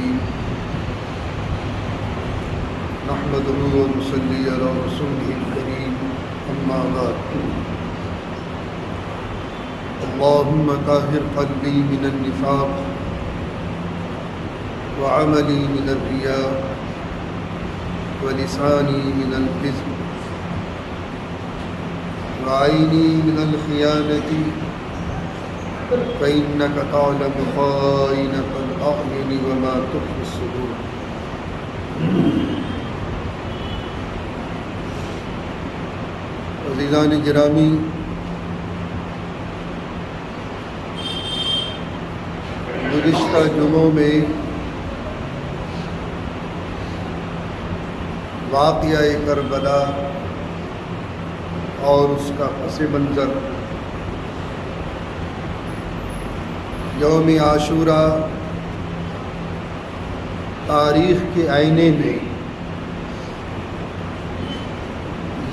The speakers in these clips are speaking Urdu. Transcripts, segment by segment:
الرحيم نحمده ونصلي على رسوله الكريم أما بعد اللهم طهر قلبي من النفاق وعملي من الرياء ولساني من الكذب وعيني من الخيانة فإنك تعلم خائنة الأعين وما تخفي الصدور. عزیزان گرامی، گزشتہ جمعوں میں واقعہ کربلا اور اس کا پس منظر، یوم عاشوراء تاریخ کے آئینے میں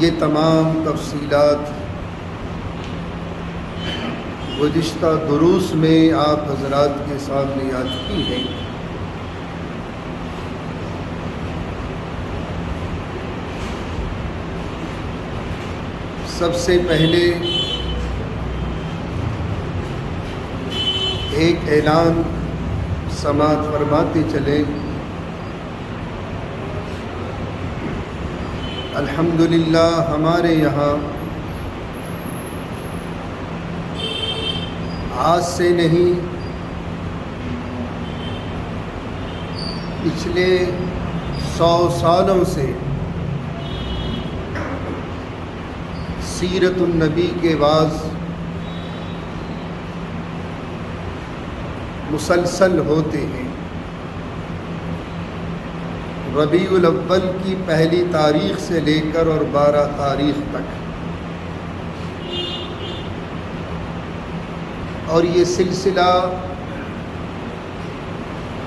یہ تمام تفصیلات گزشتہ دروس میں آپ حضرات کے سامنے آ چکی ہیں۔ سب سے پہلے ایک اعلان سماعت فرماتے چلیں۔ الحمدللہ ہمارے یہاں آج سے نہیں، پچھلے 100 سالوں سے سیرت النبی کے بعض مسلسل ہوتے ہیں۔ ربیع الاول کی پہلی تاریخ سے لے کر اور 12 تاریخ تک، اور یہ سلسلہ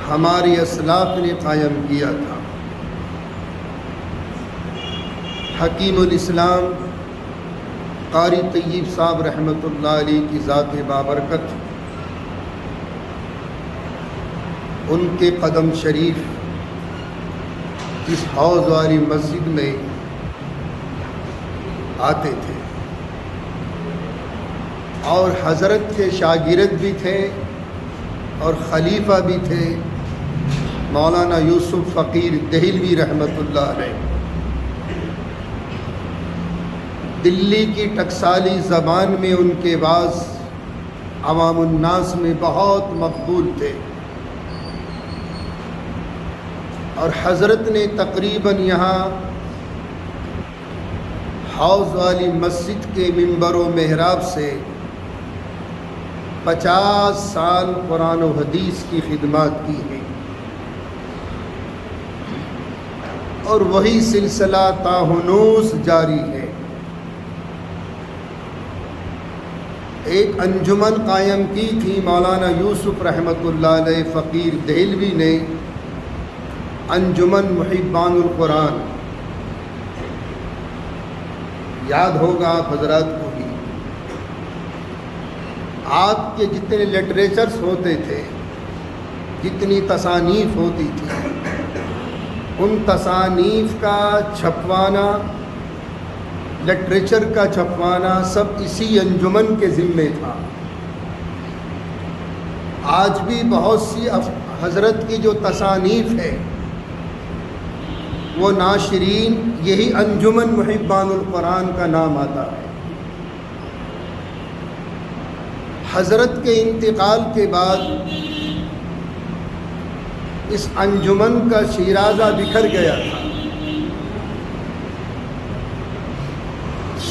ہمارے اسلاف نے قائم کیا تھا۔ حکیم الاسلام قاری طیب صاحب رحمۃ اللہ علیہ کی ذات بابرکت، ان کے قدم شریف اس حوض والی مسجد میں آتے تھے، اور حضرت کے شاگرد بھی تھے اور خلیفہ بھی تھے مولانا یوسف فقیر دہلوی رحمۃ اللہ علیہ۔ دلی کی ٹکسالی زبان میں ان کے بعض عوام الناس میں بہت مقبول تھے، اور حضرت نے تقریباً یہاں حوض والی مسجد کے منبر و محراب سے 50 سال قرآن و حدیث کی خدمات کی ہیں، اور وہی سلسلہ تاہنوز جاری ہے۔ ایک انجمن قائم کی تھی مولانا یوسف رحمۃ اللہ علیہ فقیر دہلوی نے، انجمن محبان القرآن، یاد ہوگا آپ حضرات کو بھی۔ آپ کے جتنے لٹریچرز ہوتے تھے، جتنی تصانیف ہوتی تھی، ان تصانیف کا چھپوانا، لٹریچر کا چھپوانا سب اسی انجمن کے ذمے تھا۔ آج بھی بہت سی حضرت کی جو تصانیف ہے وہ ناشرین یہی انجمن محبان القرآن کا نام آتا ہے۔ حضرت کے انتقال کے بعد اس انجمن کا شیرازہ بکھر گیا تھا۔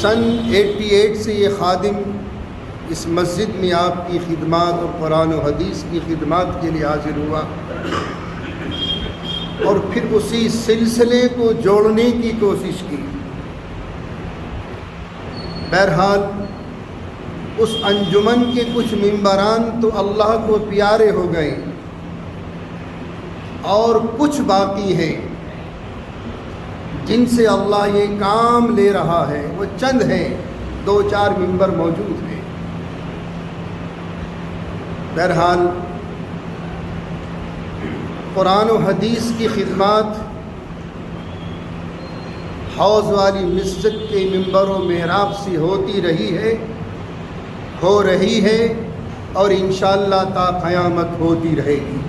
سن 88 سے یہ خادم اس مسجد میں آپ کی خدمات اور قرآن و حدیث کی خدمات کے لیے حاضر ہوا، اور پھر اسی سلسلے کو جوڑنے کی کوشش کی۔ بہرحال اس انجمن کے کچھ ممبران تو اللہ کو پیارے ہو گئے، اور کچھ باقی ہیں جن سے اللہ یہ کام لے رہا ہے۔ وہ چند ہیں، 2-4 ممبر موجود ہیں۔ بہرحال قرآن و حدیث کی خدمات حوض والی مسجد کے منبر و محراب سے ہوتی رہی ہے، ہو رہی ہے اور انشاءاللہ تا قیامت ہوتی رہے گی۔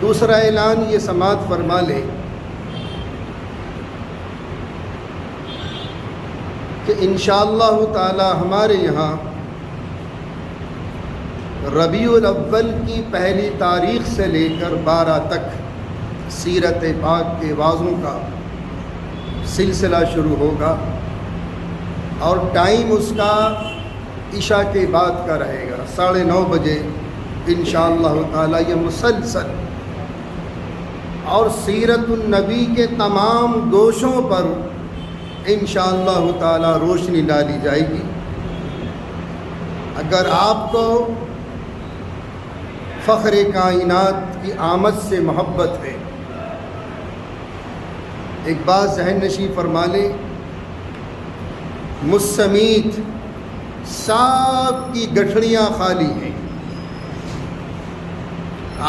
دوسرا اعلان یہ سماعت فرما لے کہ انشاءاللہ تعالی ہمارے یہاں ربیع الاول کی پہلی تاریخ سے لے کر 12 تک سیرت پاک کے وعظوں کا سلسلہ شروع ہوگا، اور ٹائم اس کا عشاء کے بعد کا رہے گا، 9:30 بجے انشاءاللہ تعالی یہ مسلسل، اور سیرت النبی کے تمام گوشوں پر انشاءاللہ تعالی روشنی ڈالی جائے گی۔ اگر آپ کو فخر کائنات کی آمد سے محبت ہے، ایک بات ذہن نشین فرما لیں، مجھ سمیت سب کی گٹھڑیاں خالی ہیں۔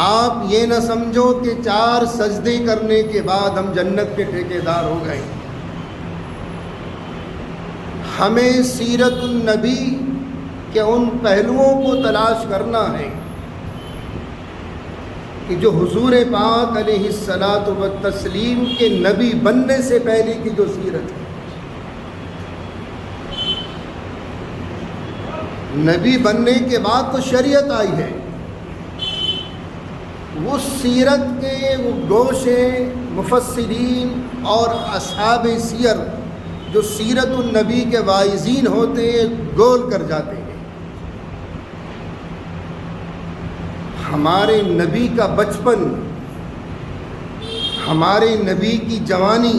آپ یہ نہ سمجھو کہ 4 سجدے کرنے کے بعد ہم جنت کے ٹھیکیدار ہو گئے۔ ہمیں سیرت النبی کے ان پہلوؤں کو تلاش کرنا ہے کہ جو حضور پاک علیہ الصلاۃ والتسلیم کے نبی بننے سے پہلے کی جو سیرت ہے، نبی بننے کے بعد تو شریعت آئی ہے، وہ سیرت کے وہ گوشے مفسرین اور اصحاب سیر جو سیرت النبی کے واعظین ہوتے ہیں گول کر جاتے ہیں۔ ہمارے نبی کا بچپن، ہمارے نبی کی جوانی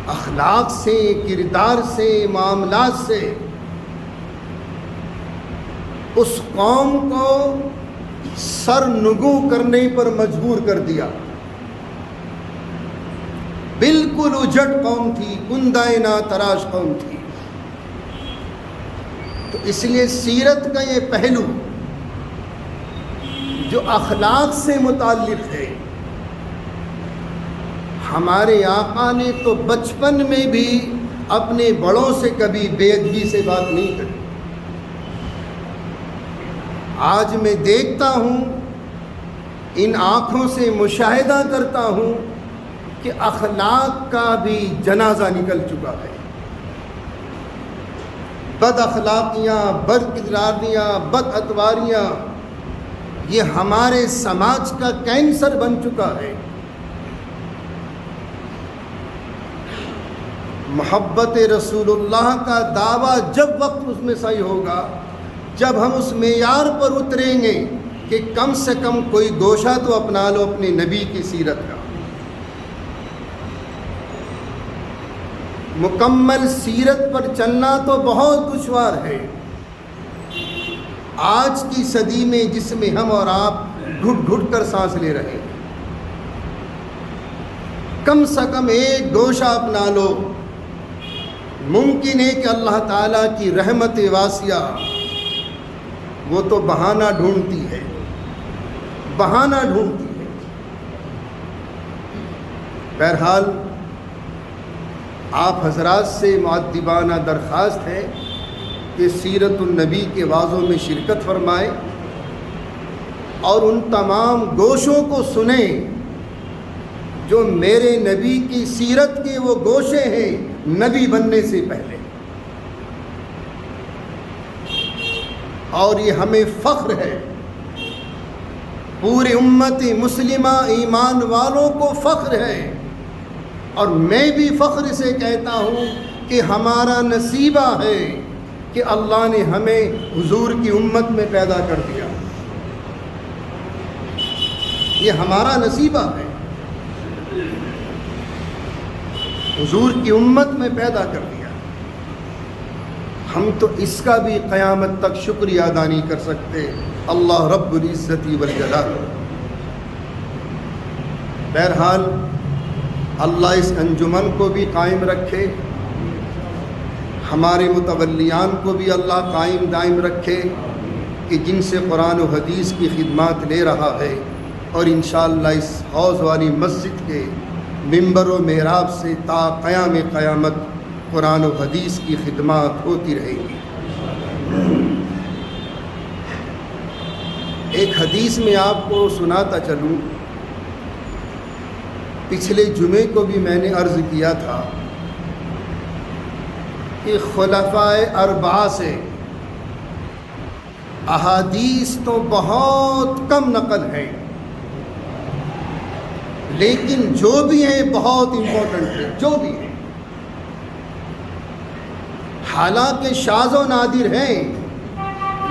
اخلاق سے، کردار سے، معاملات سے اس قوم کو سرنگوں کرنے پر مجبور کر دیا۔ بالکل اجڑ قوم تھی، کندہ نا تراش قوم تھی۔ تو اس لیے سیرت کا یہ پہلو جو اخلاق سے متعلق ہے، ہمارے آقا نے تو بچپن میں بھی اپنے بڑوں سے کبھی بے ادبی سے بات نہیں کری۔ آج میں دیکھتا ہوں، ان آنکھوں سے مشاہدہ کرتا ہوں کہ اخلاق کا بھی جنازہ نکل چکا ہے۔ بد اخلاقیاں، بد کرداریاں، بد اتواریاں یہ ہمارے سماج کا کینسر بن چکا ہے۔ محبت رسول اللہ کا دعویٰ جب وقت اس میں صحیح ہوگا، جب ہم اس معیار پر اتریں گے کہ کم سے کم کوئی گوشہ تو اپنا لو اپنے نبی کی سیرت کا۔ مکمل سیرت پر چلنا تو بہت دشوار ہے۔ آج کی صدی میں جس میں ہم اور آپ گھٹ گھٹ کر سانس لے رہے ہیں، کم سے کم ایک گوشہ اپنا لو۔ ممکن ہے کہ اللہ تعالیٰ کی رحمت واسعہ وہ تو بہانہ ڈھونڈتی ہے، بہانہ ڈھونڈتی ہے۔ بہرحال آپ حضرات سے مؤدبانہ درخواست ہے کہ سیرت النبی کے وعظوں میں شرکت فرمائیں اور ان تمام گوشوں کو سنیں جو میرے نبی کی سیرت کے وہ گوشے ہیں نبی بننے سے پہلے۔ اور یہ ہمیں فخر ہے، پوری امت مسلمہ ایمان والوں کو فخر ہے، اور میں بھی فخر سے کہتا ہوں کہ ہمارا نصیبہ ہے کہ اللہ نے ہمیں حضور کی امت میں پیدا کر دیا۔ یہ ہمارا نصیبہ ہے، حضور کی امت میں پیدا کر دیا۔ ہم تو اس کا بھی قیامت تک شکریہ ادا نہیں کر سکتے۔ اللہ رب العزت والجلال۔ بہرحال اللہ اس انجمن کو بھی قائم رکھے، ہمارے متولیان کو بھی اللہ قائم دائم رکھے کہ جن سے قرآن و حدیث کی خدمات لے رہا ہے، اور انشاءاللہ اس حوض والی مسجد کے ممبر و محراب سے تا قیام قیامت قرآن و حدیث کی خدمات ہوتی رہے گی۔ ایک حدیث میں آپ کو سناتا چلوں، پچھلے جمعے کو بھی میں نے عرض کیا تھا کہ خلفائے اربعہ سے احادیث تو بہت کم نقل ہیں، لیکن جو بھی ہیں بہت امپورٹنٹ ہیں، جو بھی ہیں، حالانکہ شاذ و نادر ہیں،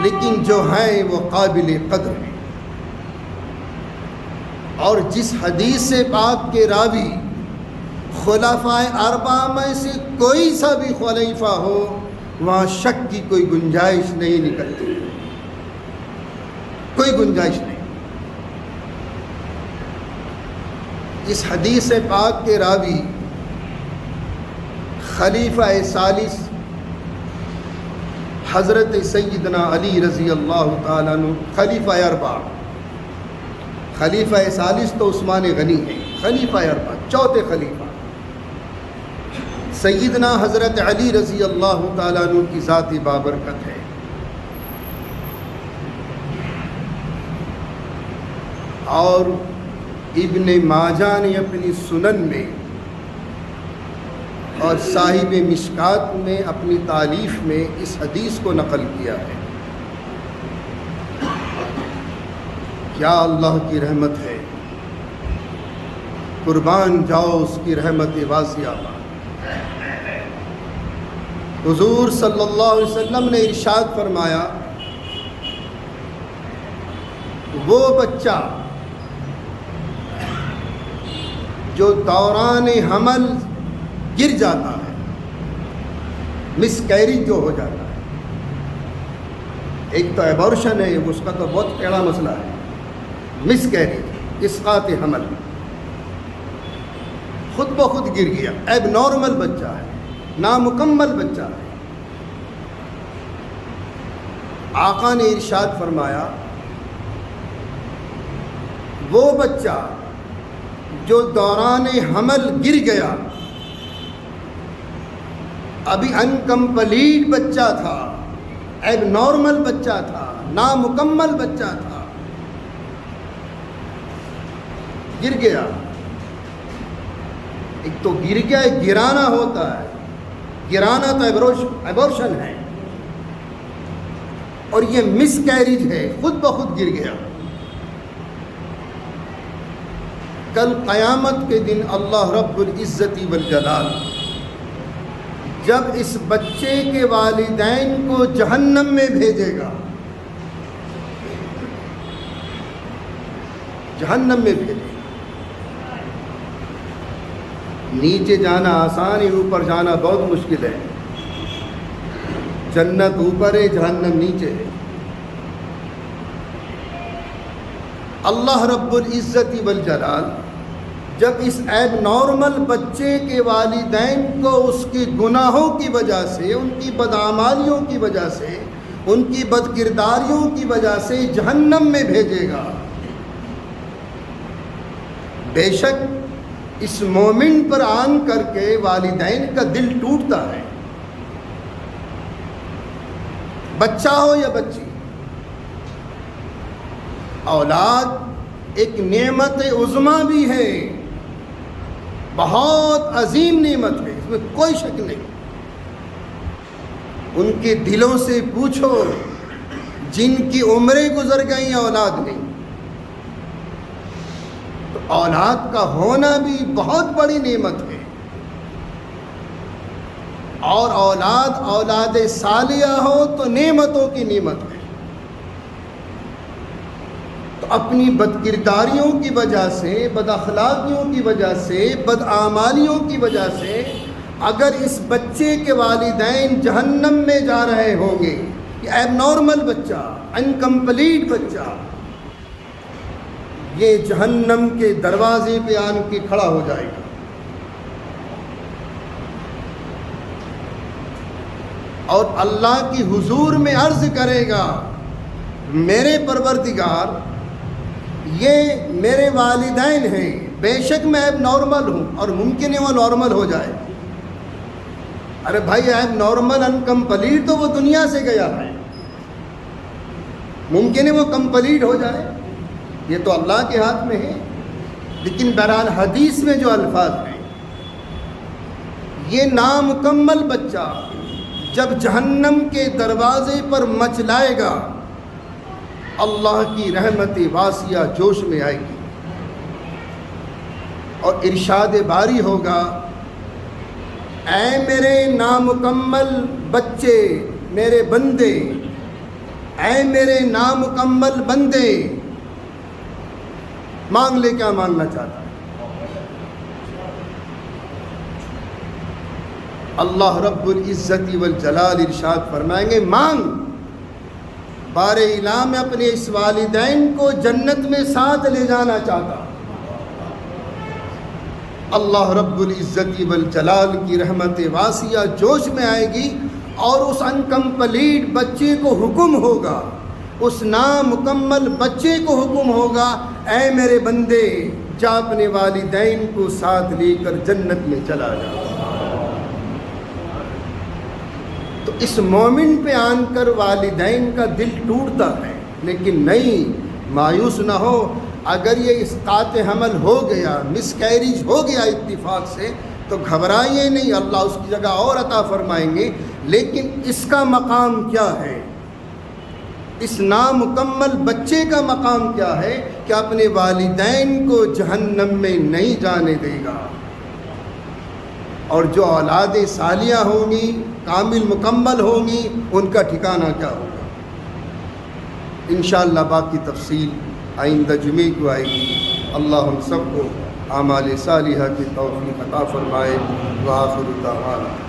لیکن جو ہیں وہ قابل قدر ہیں۔ اور جس حدیث پاک کے راوی خلفائے اربعہ میں سے کوئی سا بھی خلیفہ ہو، وہاں شک کی کوئی گنجائش نہیں نکلتی، کوئی گنجائش نہیں۔ اس حدیث پاک کے راوی خلیفہ ثالث حضرت سیدنا علی رضی اللہ تعالیٰ عنہ، خلیفہ اربعہ، خلیفہ ثالث تو عثمان غنی ہے، خلیفہ اربعہ چوتھے خلیفہ سیدنا حضرت علی رضی اللہ تعالیٰ عنہ کی ذات بابرکت ہے۔ اور ابن ماجہ نے اپنی سنن میں اور صاحب مشکات میں اپنی تالیف میں اس حدیث کو نقل کیا ہے۔ کیا اللہ کی رحمت ہے، قربان جاؤ اس کی رحمت واسعہ پر۔ حضور صلی اللہ علیہ وسلم نے ارشاد فرمایا، وہ بچہ جو دوران حمل گر جاتا ہے، مس کیریج جو ہو جاتا ہے، ایک تو ایبورشن ہے، اس کا تو بہت ٹیڑھا مسئلہ ہے، مس کیریج، اسقاط حمل، خود بخود گر گیا، ایب نارمل بچہ ہے، نامکمل بچہ ہے۔ آقا نے ارشاد فرمایا، وہ بچہ جو دوران حمل گر گیا، ابھی انکمپلیٹ بچہ تھا، ایب نارمل بچہ تھا، نامکمل بچہ تھا، گر گیا۔ ایک تو گر گیا، ایک گرانا ہوتا ہے، گرانا تو ایبورشن ہے، اور یہ مس کیریج ہے، خود بخود گر گیا۔ کل قیامت کے دن اللہ رب العزت والجلال جب اس بچے کے والدین کو جہنم میں بھیجے گا، جہنم میں بھیجے گا۔ نیچے جانا آسان ہے، اوپر جانا بہت مشکل ہے۔ جنت اوپر ہے، جہنم نیچے ہے۔ اللہ رب العزت والجلال جب اس ایب نارمل بچے کے والدین کو اس کے گناہوں کی وجہ سے، ان کی بدعمالیوں کی وجہ سے، ان کی بد کرداریوں کی وجہ سے جہنم میں بھیجے گا، بے شک اس مومن پر آن کر کے والدین کا دل ٹوٹتا ہے، بچہ ہو یا بچی۔ اولاد ایک نعمت عظمیٰ بھی ہے، بہت عظیم نعمت ہے، اس میں کوئی شک نہیں۔ ان کے دلوں سے پوچھو جن کی عمریں گزر گئیں اولاد نہیں، تو اولاد کا ہونا بھی بہت بڑی نعمت ہے۔ اور اولاد صالحہ ہو تو نعمتوں کی نعمت ہے۔ تو اپنی بد کرداریوں کی وجہ سے، بد اخلاقیوں کی وجہ سے، بد اعمالیوں کی وجہ سے اگر اس بچے کے والدین جہنم میں جا رہے ہوں گے، یہ ایب نارمل بچہ، انکمپلیٹ بچہ، یہ جہنم کے دروازے پہ آن کے کھڑا ہو جائے گا۔ اور اللہ کی حضور میں عرض کرے گا میرے پروردگار یہ میرے والدین ہیں، بے شک میں اب نارمل ہوں، اور ممکن ہے وہ نارمل ہو جائے۔ ارے بھائی اب نارمل انکمپلیٹ تو وہ دنیا سے گیا ہے، ممکن ہے وہ کمپلیٹ ہو جائے، یہ تو اللہ کے ہاتھ میں ہے۔ لیکن بہرحال حدیث میں جو الفاظ ہیں، یہ نامکمل بچہ جب جہنم کے دروازے پر مچلائے گا، اللہ کی رحمت واسعہ جوش میں آئے گی اور ارشاد باری ہوگا، اے میرے نامکمل بچے، میرے بندے، اے میرے نامکمل بندے، مانگ لے کیا مانگنا چاہتا ہے۔ اللہ رب العزت والجلال ارشاد فرمائیں گے، مانگ۔ بار الہ میں اپنے اس والدین کو جنت میں ساتھ لے جانا چاہتا۔ اللہ رب العزت والجلال کی رحمت واسعہ جوش میں آئے گی اور اس انکمپلیٹ بچے کو حکم ہوگا، اس نامکمل بچے کو حکم ہوگا، اے میرے بندے جا اپنے والدین کو ساتھ لے کر جنت میں چلا جا۔ تو اس مومن پہ آن کر والدین کا دل ٹوٹتا ہے، لیکن نہیں، مایوس نہ ہو۔ اگر یہ اسقاط حمل ہو گیا، مس کیریج ہو گیا اتفاق سے، تو گھبرائیے نہیں، اللہ اس کی جگہ اور عطا فرمائیں گے۔ لیکن اس کا مقام کیا ہے، اس نامکمل بچے کا مقام کیا ہے کہ اپنے والدین کو جہنم میں نہیں جانے دے گا۔ اور جو اولاد صالحہ ہوں گی، کامل مکمل ہوں گی، ان کا ٹھکانہ کیا ہوگا۔ انشاءاللہ باقی تفصیل آئندہ جمعے کو آئے گی۔ اللہ ہم سب کو اعمال صالحہ کی توفیق عطا فرمائے۔ وآخر دعوانا